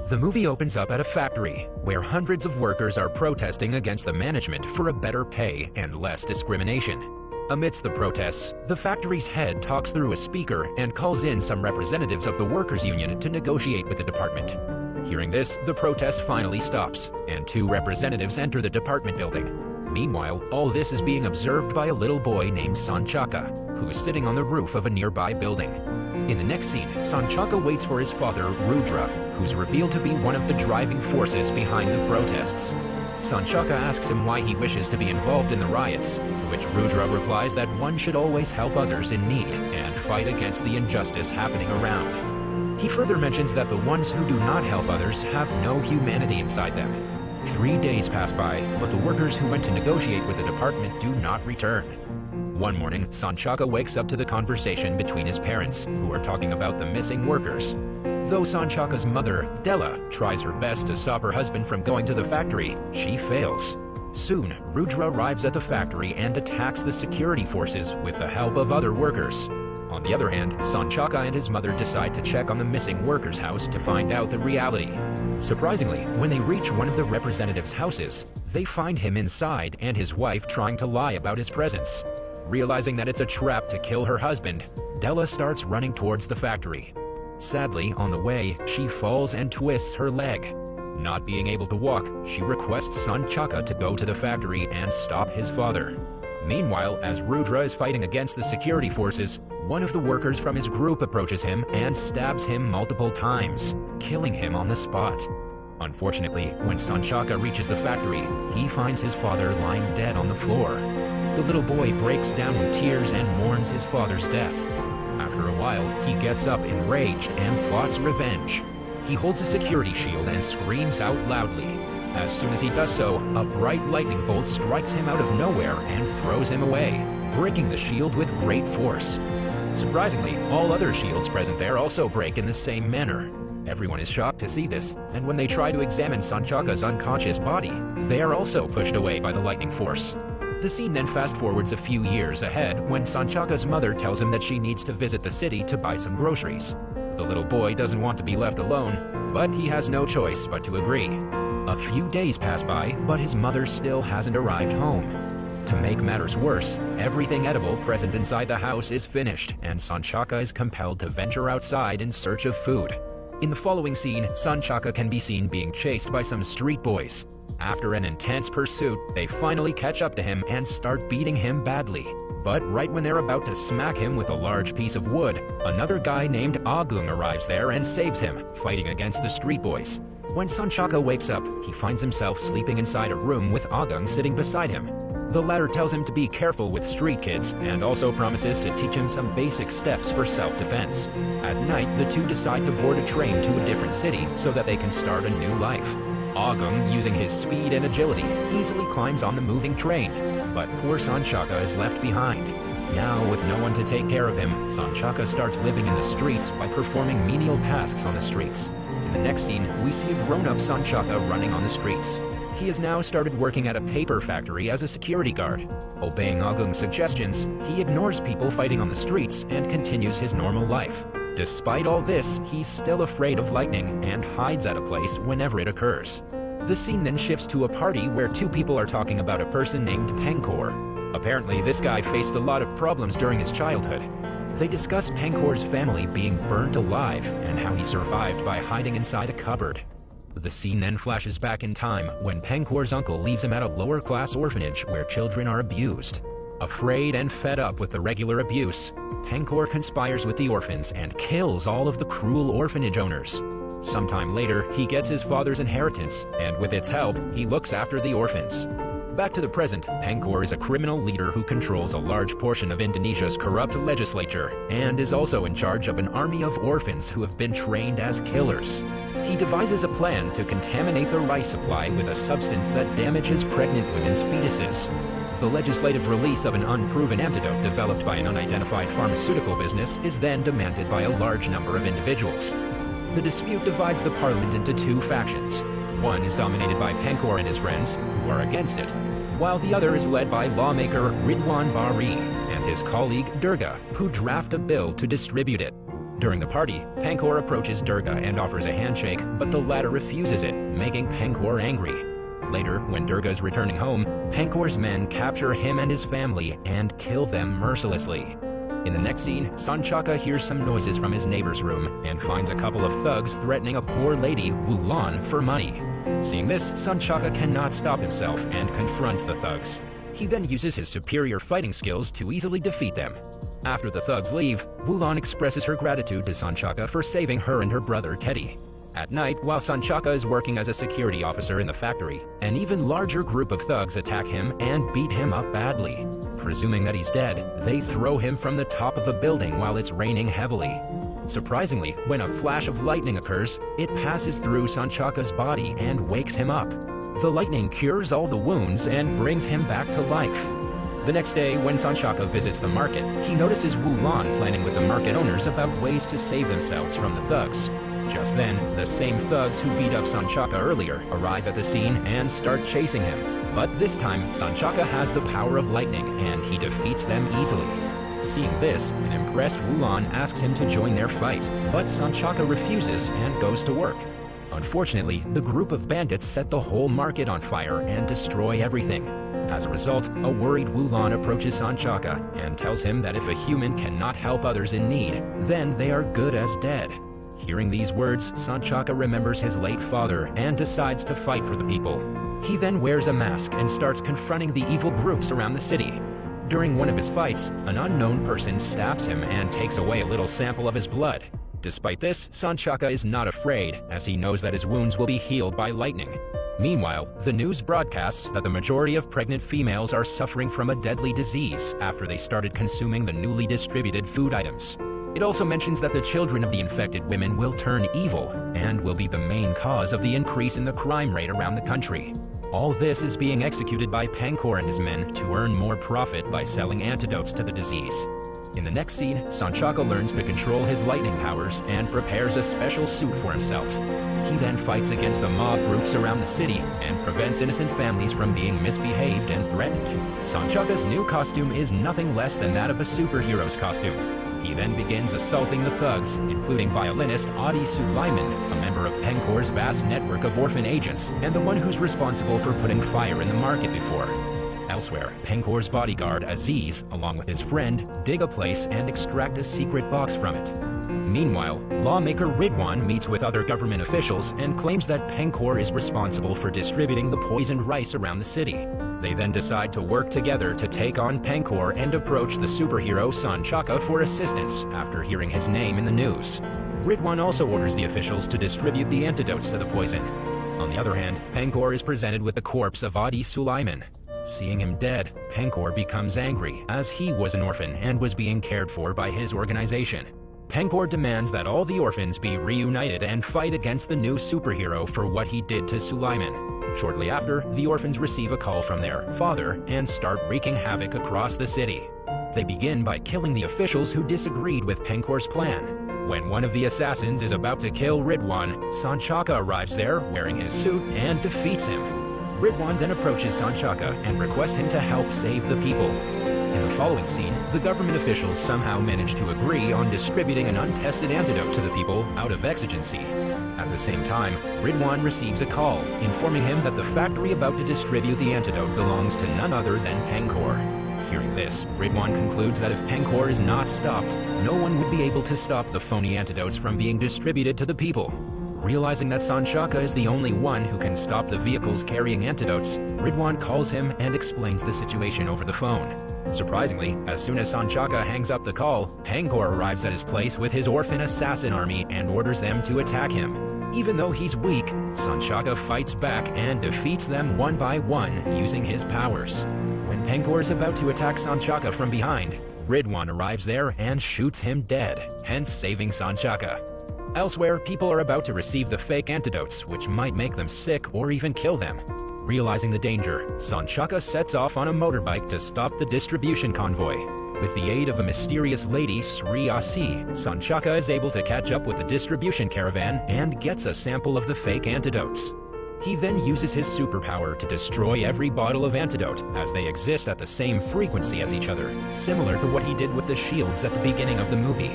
The movie opens up at a factory, where hundreds of workers are protesting against the management for a better pay and less discrimination. Amidst the protests, the factory's head talks through a speaker and calls in some representatives of the workers' union to negotiate with the department. Hearing this, the protest finally stops, and two representatives enter the department building. Meanwhile, all this is being observed by a little boy named Sanchaka, who is sitting on the roof of a nearby building. In the next scene, Sanchaka waits for his father, Rudra, who's revealed to be one of the driving forces behind the protests. Sanchaka asks him why he wishes to be involved in the riots, to which Rudra replies that one should always help others in need and fight against the injustice happening around. He further mentions that the ones who do not help others have no humanity inside them. 3 days pass by, but the workers who went to negotiate with the department do not return. One morning, Sanchaka wakes up to the conversation between his parents, who are talking about the missing workers. Though Sanchaka's mother, Della, tries her best to stop her husband from going to the factory, she fails. Soon, Rudra arrives at the factory and attacks the security forces with the help of other workers. On the other hand, Sanchaka and his mother decide to check on the missing worker's house to find out the reality. Surprisingly, when they reach one of the representatives' houses, they find him inside and his wife trying to lie about his presence. Realizing that it's a trap to kill her husband, Della starts running towards the factory. Sadly, on the way, she falls and twists her leg. Not being able to walk, she requests Sanchaka to go to the factory and stop his father. Meanwhile, as Rudra is fighting against the security forces, one of the workers from his group approaches him and stabs him multiple times, killing him on the spot. Unfortunately, when Sanchaka reaches the factory, he finds his father lying dead on the floor. The little boy breaks down in tears and mourns his father's death. After a while, he gets up enraged and plots revenge. He holds a security shield and screams out loudly. As soon as he does so, a bright lightning bolt strikes him out of nowhere and throws him away, breaking the shield with great force. Surprisingly, all other shields present there also break in the same manner. Everyone is shocked to see this, and when they try to examine Sanchaka's unconscious body, they are also pushed away by the lightning force. The scene then fast-forwards a few years ahead when Sanchaka's mother tells him that she needs to visit the city to buy some groceries. The little boy doesn't want to be left alone, but he has no choice but to agree. A few days pass by, but his mother still hasn't arrived home. To make matters worse, everything edible present inside the house is finished, and Sanchaka is compelled to venture outside in search of food. In the following scene, Sanchaka can be seen being chased by some street boys. After an intense pursuit, they finally catch up to him and start beating him badly. But right when they're about to smack him with a large piece of wood, another guy named Agung arrives there and saves him, fighting against the street boys. When Sanchaka wakes up, he finds himself sleeping inside a room with Agung sitting beside him. The latter tells him to be careful with street kids and also promises to teach him some basic steps for self-defense. At night, the two decide to board a train to a different city so that they can start a new life. Agung, using his speed and agility, easily climbs on the moving train, but poor Sanchaka is left behind. Now, with no one to take care of him, Sanchaka starts living in the streets by performing menial tasks on the streets. In the next scene, we see a grown-up Sanchaka running on the streets. He has now started working at a paper factory as a security guard. Obeying Agung's suggestions, he ignores people fighting on the streets and continues his normal life. Despite all this, he's still afraid of lightning and hides at a place whenever it occurs. The scene then shifts to a party where two people are talking about a person named Penkor. Apparently, this guy faced a lot of problems during his childhood. They discuss Penkor's family being burnt alive and how he survived by hiding inside a cupboard. The scene then flashes back in time when Penkor's uncle leaves him at a lower-class orphanage where children are abused. Afraid and fed up with the regular abuse, Penkor conspires with the orphans and kills all of the cruel orphanage owners. Sometime later, he gets his father's inheritance, and with its help, he looks after the orphans. Back to the present, Penkor is a criminal leader who controls a large portion of Indonesia's corrupt legislature and is also in charge of an army of orphans who have been trained as killers. He devises a plan to contaminate the rice supply with a substance that damages pregnant women's fetuses. The legislative release of an unproven antidote developed by an unidentified pharmaceutical business is then demanded by a large number of individuals. The dispute divides the parliament into two factions. One is dominated by Penkor and his friends, who are against it, while the other is led by lawmaker Ridwan Bari and his colleague Durga, who draft a bill to distribute it. During the party, Pankor approaches Durga and offers a handshake, but the latter refuses it, making Pankor angry. Later, when Durga is returning home, Pankor's men capture him and his family and kill them mercilessly. In the next scene, Sanchaka hears some noises from his neighbor's room and finds a couple of thugs threatening a poor lady, Wulan, for money. Seeing this, Sanchaka cannot stop himself and confronts the thugs. He then uses his superior fighting skills to easily defeat them. After the thugs leave, Wulan expresses her gratitude to Sanchaka for saving her and her brother Teddy. At night, while Sanchaka is working as a security officer in the factory, an even larger group of thugs attack him and beat him up badly. Presuming that he's dead, they throw him from the top of a building while it's raining heavily. Surprisingly, when a flash of lightning occurs, it passes through Sanchaka's body and wakes him up. The lightning cures all the wounds and brings him back to life. The next day, when Sanchaka visits the market, he notices Wulan planning with the market owners about ways to save themselves from the thugs. Just then, the same thugs who beat up Sanchaka earlier arrive at the scene and start chasing him. But this time, Sanchaka has the power of lightning and he defeats them easily. Seeing this, an impressed Wulan asks him to join their fight, but Sanchaka refuses and goes to work. Unfortunately, the group of bandits set the whole market on fire and destroy everything. As a result, a worried Wulan approaches Sanchaka and tells him that if a human cannot help others in need, then they are good as dead. Hearing these words, Sanchaka remembers his late father and decides to fight for the people. He then wears a mask and starts confronting the evil groups around the city. During one of his fights, an unknown person stabs him and takes away a little sample of his blood. Despite this, Sanchaka is not afraid, as he knows that his wounds will be healed by lightning. Meanwhile, the news broadcasts that the majority of pregnant females are suffering from a deadly disease after they started consuming the newly distributed food items. It also mentions that the children of the infected women will turn evil and will be the main cause of the increase in the crime rate around the country. All this is being executed by Pankor and his men to earn more profit by selling antidotes to the disease. In the next scene, Sanchaka learns to control his lightning powers and prepares a special suit for himself. He then fights against the mob groups around the city and prevents innocent families from being misbehaved and threatened. Sanchaka's new costume is nothing less than that of a superhero's costume. He then begins assaulting the thugs, including violinist Adi Sulaiman, a member of Pankor's vast network of orphan agents, and the one who's responsible for putting fire in the market before. Elsewhere, Pankor's bodyguard Aziz, along with his friend, dig a place and extract a secret box from it. Meanwhile, lawmaker Ridwan meets with other government officials and claims that Pankor is responsible for distributing the poisoned rice around the city. They then decide to work together to take on Pankor and approach the superhero Sanchaka for assistance after hearing his name in the news. Ridwan also orders the officials to distribute the antidotes to the poison. On the other hand, Pankor is presented with the corpse of Adi Sulaiman. Seeing him dead, Pankor becomes angry, as he was an orphan and was being cared for by his organization. Pankor demands that all the orphans be reunited and fight against the new superhero for what he did to Sulaiman. Shortly after, the orphans receive a call from their father and start wreaking havoc across the city. They begin by killing the officials who disagreed with Pankor's plan. When one of the assassins is about to kill Ridwan, Sanchaka arrives there wearing his suit and defeats him. Ridwan then approaches Sanchaka and requests him to help save the people. In the following scene, the government officials somehow manage to agree on distributing an untested antidote to the people out of exigency. At the same time, Ridwan receives a call, informing him that the factory about to distribute the antidote belongs to none other than Pankor. Hearing this, Ridwan concludes that if Pankor is not stopped, no one would be able to stop the phony antidotes from being distributed to the people. Realizing that Sanchaka is the only one who can stop the vehicles carrying antidotes, Ridwan calls him and explains the situation over the phone. Surprisingly, as soon as Sanchaka hangs up the call, Pankor arrives at his place with his orphan assassin army and orders them to attack him. Even though he's weak, Sanchaka fights back and defeats them one by one using his powers. When Pankor is about to attack Sanchaka from behind, Ridwan arrives there and shoots him dead, hence saving Sanchaka. Elsewhere, people are about to receive the fake antidotes, which might make them sick or even kill them. Realizing the danger, Sanchaka sets off on a motorbike to stop the distribution convoy. With the aid of a mysterious lady, Sri Asi, Sanchaka is able to catch up with the distribution caravan and gets a sample of the fake antidotes. He then uses his superpower to destroy every bottle of antidote, as they exist at the same frequency as each other, similar to what he did with the shields at the beginning of the movie.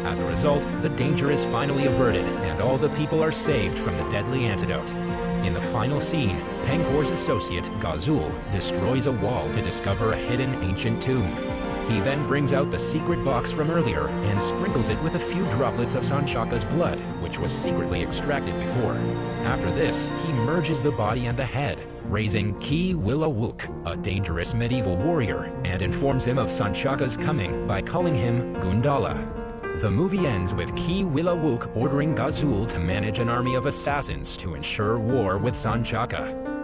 As a result, the danger is finally averted, and all the people are saved from the deadly antidote. In the final scene, Pangor's associate, Gazul, destroys a wall to discover a hidden ancient tomb. He then brings out the secret box from earlier and sprinkles it with a few droplets of Sanchaka's blood, which was secretly extracted before. After this, he merges the body and the head, raising Ki Willawuk, a dangerous medieval warrior, and informs him of Sanchaka's coming by calling him Gundala. The movie ends with Ki Willawuk ordering Gazul to manage an army of assassins to ensure war with Sanchaka.